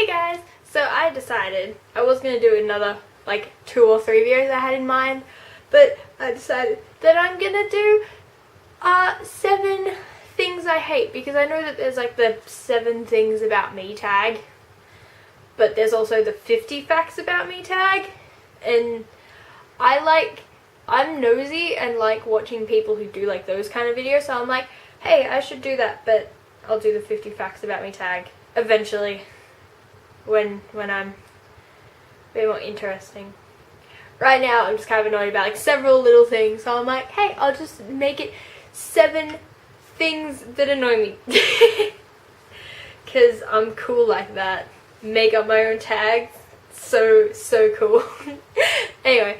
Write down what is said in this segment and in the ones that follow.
guys! So I decided I was going to do another like 2 or 3 videos I had in mind, but I decided that I'm going to do 7 things I hate, because I know that there's like the 7 things about me tag, but there's also the 50 facts about me tag, and I'm nosy and like watching people who do like those kind of videos, so I'm like, hey, I should do that, but I'll do the 50 facts about me tag eventually when I'm a bit more interesting. Right now I'm just kind of annoyed about like several little things, so I'm like, hey, I'll just make it 7 things that annoy me. Because I'm cool like that. Make up my own tags. So cool. Anyway,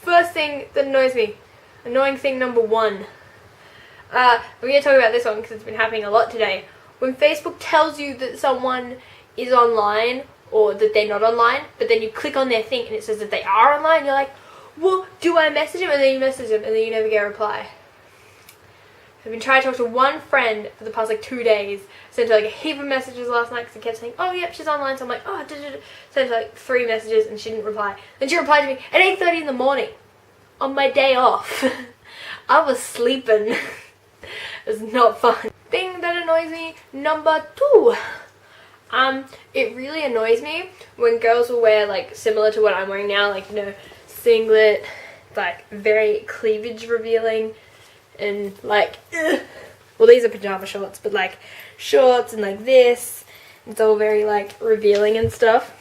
first thing that annoys me. Annoying thing number 1. We're going to talk about this one because it's been happening a lot today. When Facebook tells you that someone is online or that they're not online, but then you click on their thing and it says that they are online, you're like, well, do I message him? And then you message him and then you never get a reply. I've been trying to talk to one friend for the past like 2 days. Sent her like a heap of messages last night because I kept saying, oh yep, she's online. So I'm like, oh, sent her like 3 messages and she didn't reply. Then she replied to me at 8:30 in the morning on my day off. I was sleeping. It's not fun. Thing that annoys me, number 2. It really annoys me when girls will wear like similar to what I'm wearing now, like, you know, singlet, like very cleavage revealing, and like, well, these are pajama shorts, but like shorts and like this, it's all very like revealing and stuff.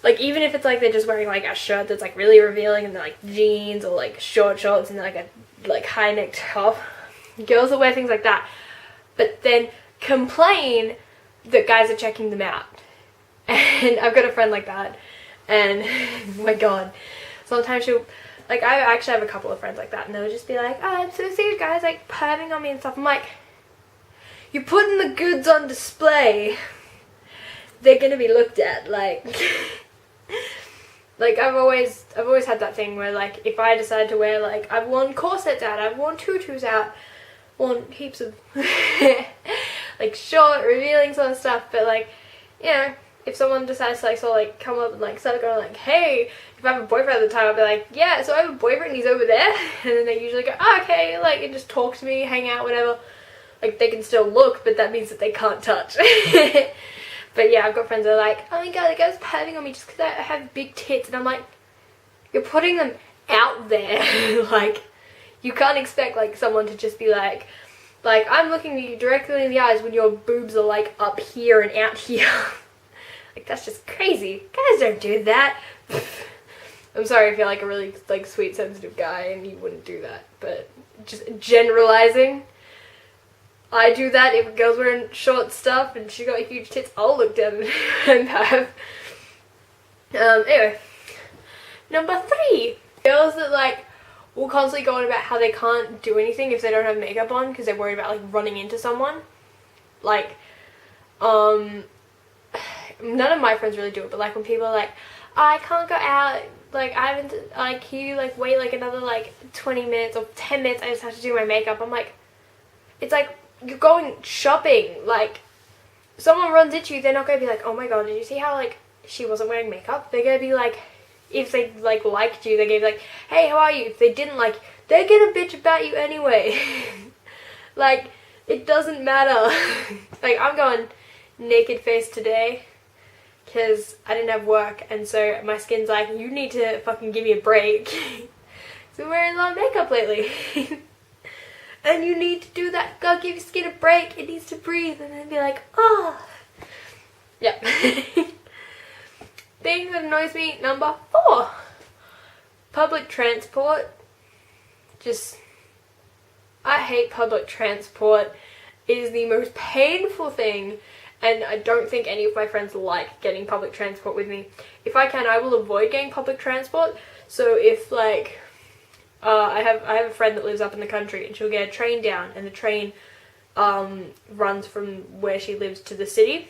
Like, even if it's like they're just wearing like a shirt that's like really revealing and they're like jeans or like short shorts and like a like high neck top, girls will wear things like that, but then complain that guys are checking them out. And I've got a friend like that, and oh my god, sometimes she'll, like, I actually have a couple of friends like that, and they'll just be like, oh, I'm so sick of guys like perving on me and stuff. I'm like, you're putting the goods on display, they're gonna be looked at, like like I've always had that thing where, like, if I decide to wear, like, I've worn corsets out, I've worn tutus out, worn heaps of like short revealing sort of stuff, but like, you know, if someone decides to like sort of like come up and like start going like, hey, if I have a boyfriend at the time, I'll be like, yeah, so I have a boyfriend, he's over there, and then they usually go, oh, okay, like, and just talk to me, hang out, whatever. Like, they can still look, but that means that they can't touch. But yeah, I've got friends that are like, oh my god, the guy's perving on me just because I have big tits, and I'm like, you're putting them out there. Like, you can't expect like someone to just be like, I'm looking at you directly in the eyes when your boobs are like up here and out here. Like, that's just crazy. Guys don't do that. I'm sorry if you're like a really like sweet, sensitive guy and you wouldn't do that, but just generalizing. I do that if a girl's wearing short stuff and she got huge tits, I'll look down and have. Anyway, number 3. Girls that like will constantly go on about how they can't do anything if they don't have makeup on because they're worried about like running into someone. Like, none of my friends really do it, but like when people are like, oh, I can't go out, like I haven't, like, can you like wait like another like 20 minutes or 10 minutes, I just have to do my makeup. I'm like, it's like you're going shopping, like someone runs into you, they're not going to be like, oh my god, did you see how like she wasn't wearing makeup? They're going to be like, if they like liked you, they're going to be like, hey, how are you? If they didn't like, they're going to bitch about you anyway. Like, it doesn't matter. Like, I'm going naked face today because I didn't have work, and so my skin's like, you need to fucking give me a break. So I'm wearing a lot of makeup lately. And you need to do that. Gotta give your skin a break. It needs to breathe, and then be like, oh. Yep. Thing that annoys me, number 4. Public transport. Just, I hate public transport. It is the most painful thing, and I don't think any of my friends like getting public transport with me. If I can, I will avoid getting public transport. So if like, I have a friend that lives up in the country, and she'll get a train down, and the train runs from where she lives to the city.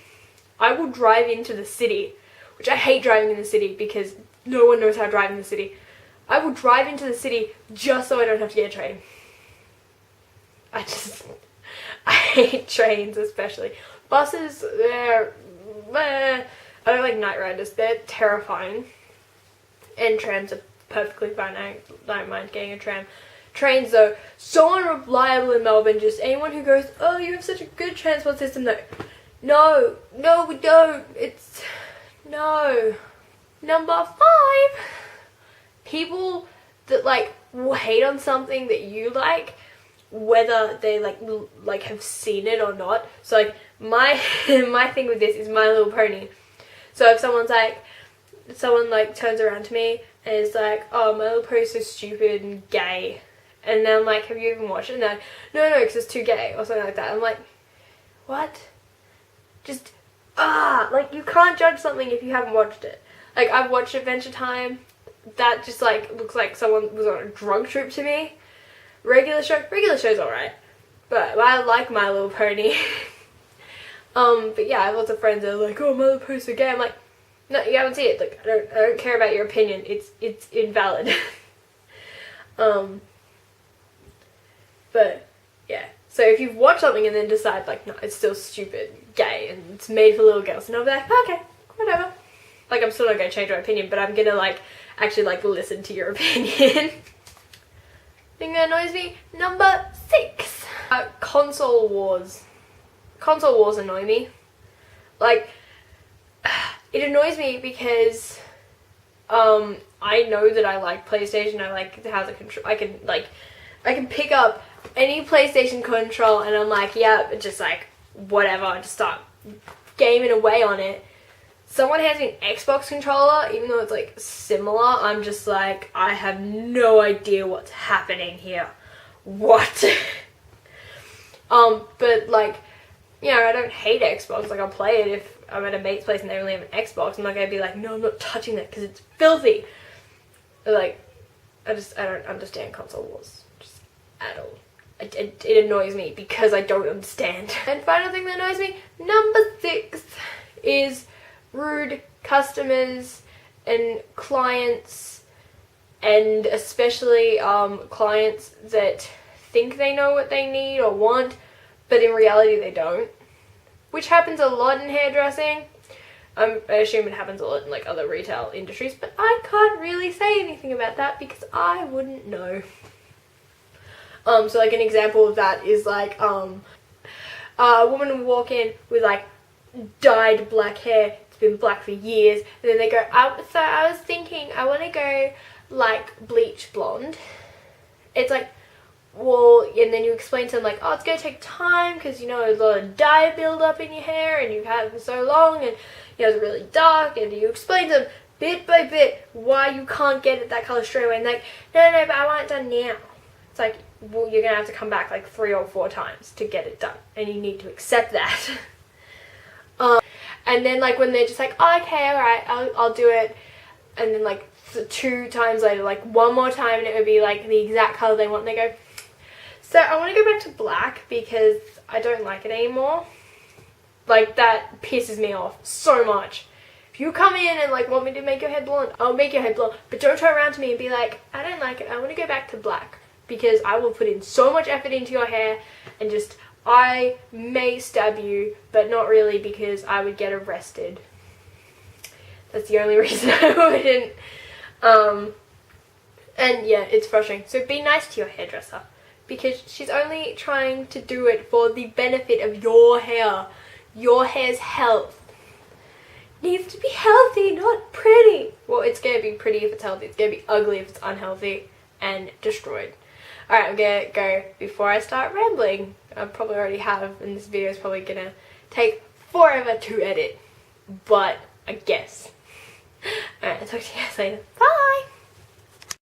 I will drive into the city, which I hate driving in the city because no one knows how to drive in the city. I will drive into the city just so I don't have to get a train. I hate trains especially. Buses, they're I don't like night riders. They're terrifying. And trams are perfectly fine. I don't mind getting a tram. Trains though, so unreliable in Melbourne. Just anyone who goes, oh, you have such a good transport system though. No, we don't. It's no. Number 5. People that like will hate on something that you like, whether they like have seen it or not. So like my my thing with this is My Little Pony. So if someone turns around to me and is like, oh, My Little Pony's so stupid and gay, and then I'm like, have you even watched it? And they're like, no, because it's too gay or something like that. I'm like, what? Just like you can't judge something if you haven't watched it. Like I've watched Adventure Time. That just like looks like someone was on a drug trip to me. Regular show's alright, but I like My Little Pony. But yeah, I have lots of friends that are like, oh, My Little Pony's so gay. I'm like, no, you haven't seen it. Like I don't care about your opinion. It's invalid. But yeah, so if you've watched something and then decide like, no, it's still stupid, gay, and it's made for little girls, and I'll be like, okay, whatever. Like I'm still not gonna change my opinion, but I'm gonna like actually like listen to your opinion. Thing that annoys me. Number 6. Console wars. Console wars annoy me. Like, it annoys me because I know that I like PlayStation. I like how the control. I can pick up any PlayStation control and I'm like, yeah, just like whatever. I just start gaming away on it. Someone hands me an Xbox controller, even though it's like similar, I'm just like, I have no idea what's happening here. What? But like, you know, I don't hate Xbox. Like I'll play it if I'm at a mate's place and they only have an Xbox. I'm not gonna be like, no, I'm not touching that because it's filthy. But like, I don't understand console wars just at all. It annoys me because I don't understand. And final thing that annoys me, number 6, is rude customers and clients, and especially clients that think they know what they need or want, but in reality they don't, which happens a lot in hairdressing. I assume it happens a lot in like other retail industries, but I can't really say anything about that because I wouldn't know. So like an example of that is like a woman will walk in with like dyed black hair. Been black for years, and then they go, so I was thinking I want to go like bleach blonde. It's like, well, and then you explain to them like, oh, it's going to take time because, you know, there's a lot of dye build up in your hair and you've had it for so long and, you know, it's really dark, and you explain to them bit by bit why you can't get it that color straight away, and like, no, but I want it done now. It's like, well, you're going to have to come back like 3 or 4 times to get it done, and you need to accept that. And then like when they're just like, oh, okay, alright, I'll do it, and then like 2 times later, like 1 more time, and it would be like the exact colour they want, and they go, so I want to go back to black because I don't like it anymore. Like that pisses me off so much. If you come in and like want me to make your head blonde, I'll make your head blonde, but don't turn around to me and be like, I don't like it, I want to go back to black, because I will put in so much effort into your hair and just, I may stab you, but not really, because I would get arrested. That's the only reason I wouldn't. And yeah, it's frustrating. So be nice to your hairdresser, because she's only trying to do it for the benefit of your hair. Your hair's health needs to be healthy, not pretty. Well, it's going to be pretty if it's healthy. It's going to be ugly if it's unhealthy and destroyed. Alright, I'm going to go before I start rambling. I probably already have, and this video is probably going to take forever to edit. But I guess. Alright, I'll talk to you guys later. Bye!